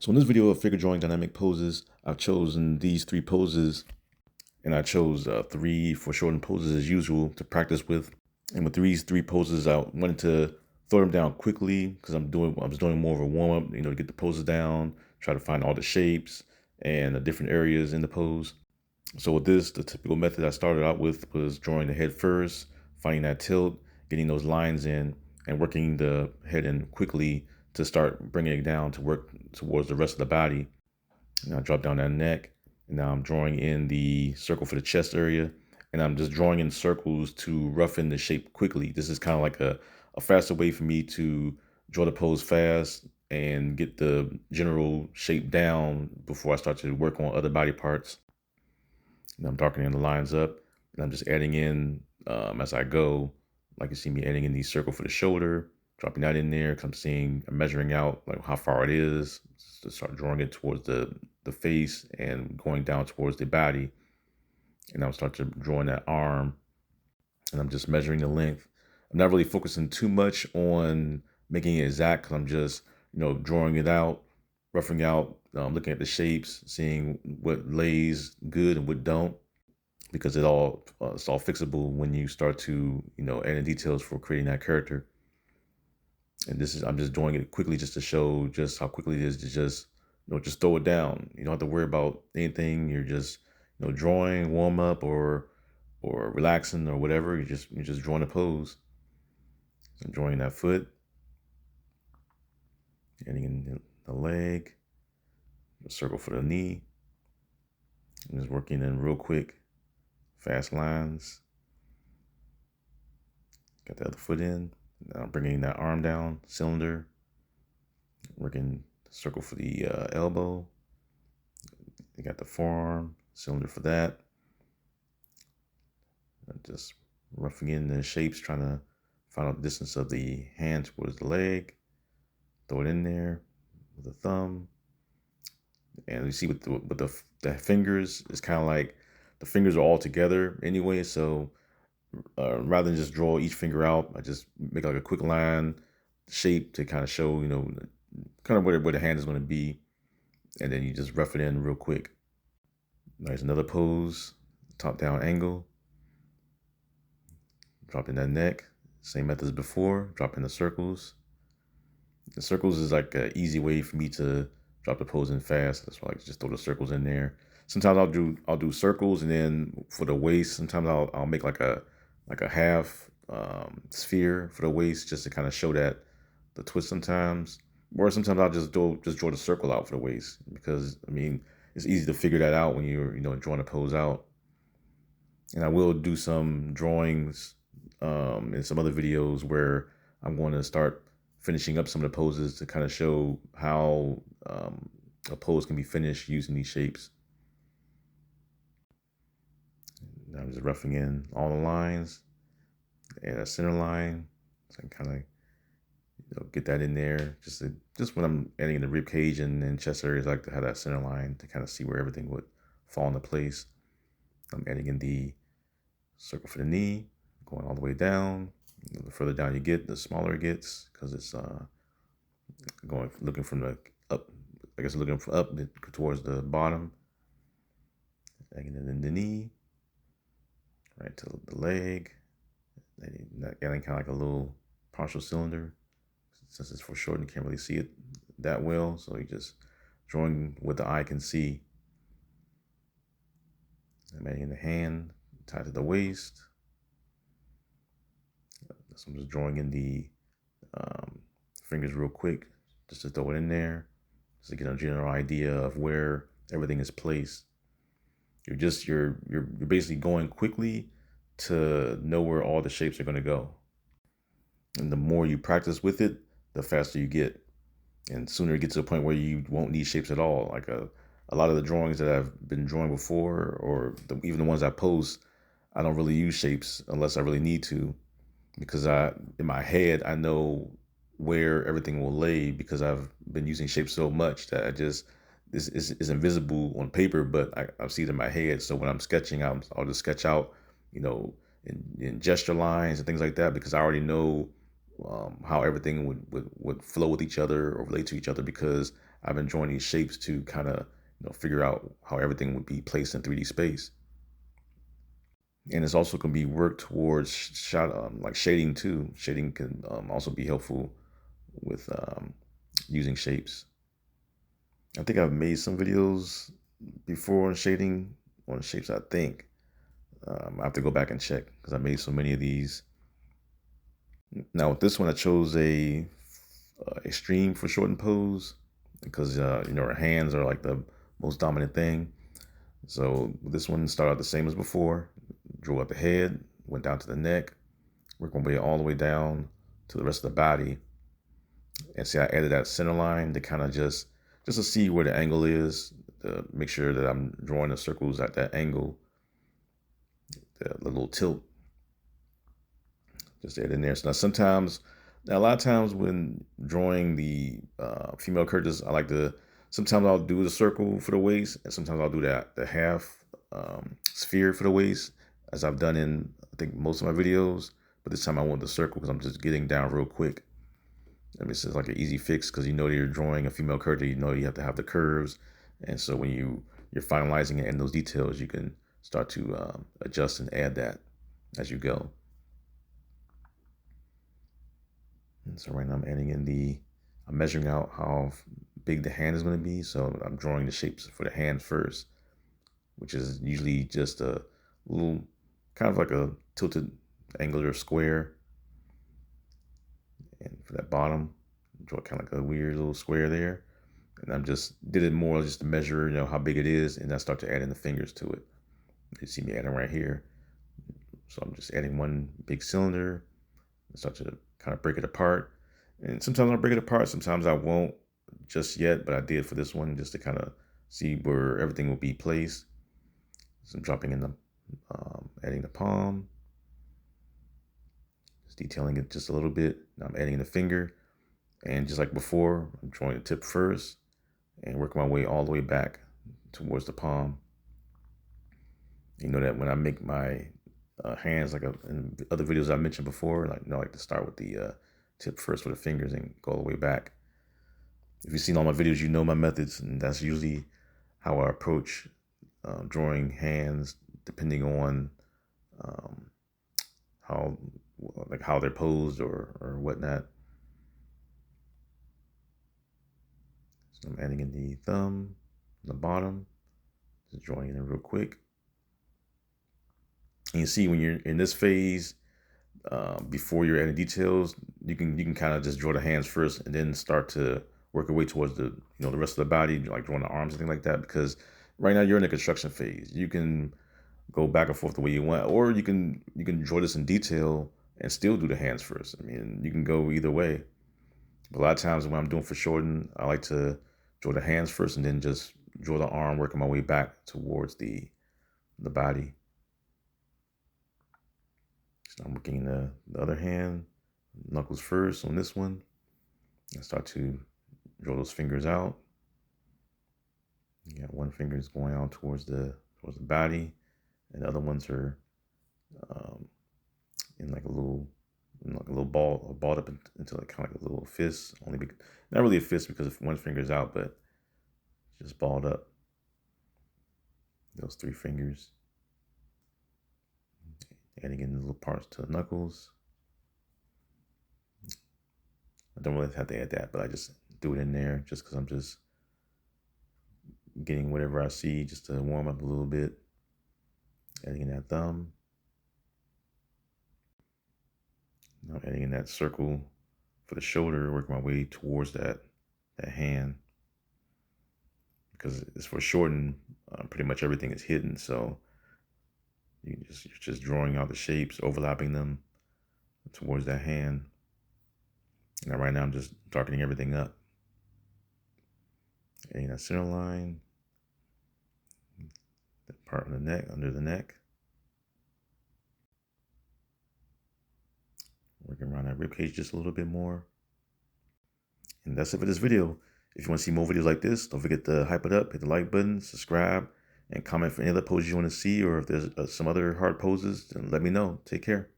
So in this video of figure drawing dynamic poses, I've chosen these 3 poses, and I chose 3 foreshortened poses as usual to practice with. And with these 3 poses, I wanted to throw them down quickly because I was doing more of a warm up, to get the poses down, try to find all the shapes and the different areas in the pose. So with this, the typical method I started out with was drawing the head first, finding that tilt, getting those lines in, and working the head in quickly to start bringing it down to work towards the rest of the body. And I drop down that neck, and now I'm drawing in the circle for the chest area, and I'm just drawing in circles to roughen the shape quickly. This is kind of like a faster way for me to draw the pose fast and get the general shape down before I start to work on other body parts. And I'm darkening the lines up, and I'm just adding in as I go. Like you see me adding in the circle for the shoulder, dropping that in there because I'm measuring out like how far it is to start drawing it towards the face and going down towards the body. And I'll start to drawing that arm, and I'm just measuring the length. I'm not really focusing too much on making it exact because I'm just, drawing it out, roughing out, looking at the shapes, seeing what lays good and what don't, because it's all fixable when you start to, add in details for creating that character. And I'm just doing it quickly just to show just how quickly it is to just, just throw it down. You don't have to worry about anything. You're just, drawing, warm up or relaxing or whatever. You're just drawing a pose. So drawing that foot, adding in the leg, the circle for the knee. I'm just working in real quick, fast lines. Got the other foot in. Now I'm bringing that arm down, cylinder. Working the circle for the elbow. You got the forearm, cylinder for that. Just roughing in the shapes, trying to find out the distance of the hand towards the leg. Throw it in there with the thumb. And you see with the fingers, it's kind of like the fingers are all together anyway. So rather than just draw each finger out, I just make like a quick line shape to kind of show, kind of where the hand is going to be. And then you just rough it in real quick. There's another pose, top down angle. Drop in that neck, same method as before, drop in the circles. The circles is like an easy way for me to drop the pose in fast. That's why I just throw the circles in there. Sometimes I'll do circles, and then for the waist, sometimes I'll make like a half sphere for the waist just to kind of show that the twist sometimes. Or sometimes I'll just draw the circle out for the waist because it's easy to figure that out when you're drawing a pose out. And I will do some drawings in some other videos where I'm going to start finishing up some of the poses to kind of show how a pose can be finished using these shapes. Now I'm just roughing in all the lines, add a center line, so I can kind of get that in there. Just when I'm adding in the rib cage and chest areas, I like to have that center line to kind of see where everything would fall into place. I'm adding in the circle for the knee, going all the way down. The further down you get, the smaller it gets because it's looking from the up. I guess looking from up towards the bottom. And then the knee, right to the leg. Adding kind of like a little partial cylinder. Since it's foreshortened, you can't really see it that well. So you're just drawing what the eye can see. I'm adding in the hand tied to the waist. So I'm just drawing in the fingers real quick, just to throw it in there, just to get a general idea of where everything is placed. You're basically going quickly to know where all the shapes are going to go. And the more you practice with it, the faster you get. And sooner you get to a point where you won't need shapes at all. Like a lot of the drawings that I've been drawing before, or even the ones I post, I don't really use shapes unless I really need to, because in my head, I know where everything will lay because I've been using shapes so much that this is invisible on paper, but I see it in my head. So when I'm sketching, I'll just sketch out, in gesture lines and things like that, because I already know how everything would flow with each other or relate to each other, because I've been drawing these shapes to kind of figure out how everything would be placed in 3D space. And it's also going to be worked towards like shading too. Shading can also be helpful with using shapes. I think I've made some videos before on shading on shapes. I think I have to go back and check because I made so many of these. Now with this one, I chose a extreme for shortened pose because our hands are like the most dominant thing. So this one started out the same as before. Drew out the head, went down to the neck, worked my way all the way down to the rest of the body. And see, I added that center line to kind of just to see where the angle is, to make sure that I'm drawing the circles at that angle, the little tilt. Just add in there. So now a lot of times when drawing the female characters, I like to, sometimes I'll do the circle for the waist, and sometimes I'll do the half sphere for the waist, as I've done in, I think, most of my videos. But this time I want the circle because I'm just getting down real quick. I mean, it's just like an easy fix because that you're drawing a female character, you have to have the curves. And so when you're finalizing it in those details, you can start to adjust and add that as you go. And so right now I'm adding in I'm measuring out how big the hand is going to be. So I'm drawing the shapes for the hand first, which is usually just a little, kind of like a tilted angular square. And for that bottom, draw kind of like a weird little square there. And I'm just did it more just to measure, how big it is, and I start to add in the fingers to it. You see me adding right here. So I'm just adding one big cylinder and start to kind of break it apart. And sometimes I'll break it apart, sometimes I won't just yet, but I did for this one just to kind of see where everything will be placed. So I'm dropping in adding the palm, just detailing it just a little bit. Now I'm adding in the finger, and just like before, I'm drawing the tip first and working my way all the way back towards the palm. You know that when I make my hands, like in other videos I mentioned before, like I like to start with the tip first with the fingers and go all the way back. If you've seen all my videos, you know my methods, and that's usually how I approach drawing hands, depending on how they're posed or whatnot. So I'm adding in the thumb, the bottom, just drawing it in real quick. And you see when you're in this phase, before you're adding details, you can kind of just draw the hands first and then start to work your way towards the the rest of the body, like drawing the arms and things like that. Because right now you're in the construction phase. You can go back and forth the way you want, or you can draw this in detail and still do the hands first. I mean, you can go either way. But a lot of times when I'm doing foreshorten, I like to draw the hands first and then just draw the arm, working my way back towards the body. So I'm working the other hand, knuckles first on this one, and start to draw those fingers out. You got one finger is going out towards the body, and the other ones are in like a little ball, balled up into like kind of like a little fist. Not really a fist because if one finger's out, but just balled up. Those three fingers. Adding in the little parts to the knuckles. I don't really have to add that, but I just do it in there just because I'm just getting whatever I see just to warm up a little bit. Adding in that thumb. Now adding in that circle for the shoulder, working my way towards that hand. Because it's foreshortened, pretty much everything is hidden, so you're just drawing out the shapes, overlapping them towards that hand. Now right now I'm just darkening everything up. Adding that center line, the part on the neck, under the neck. Working around that rib cage just a little bit more. And that's it for this video. If you want to see more videos like this, don't forget to hype it up, hit the like button, subscribe, and comment for any other poses you want to see, or if there's some other hard poses, then let me know. Take care.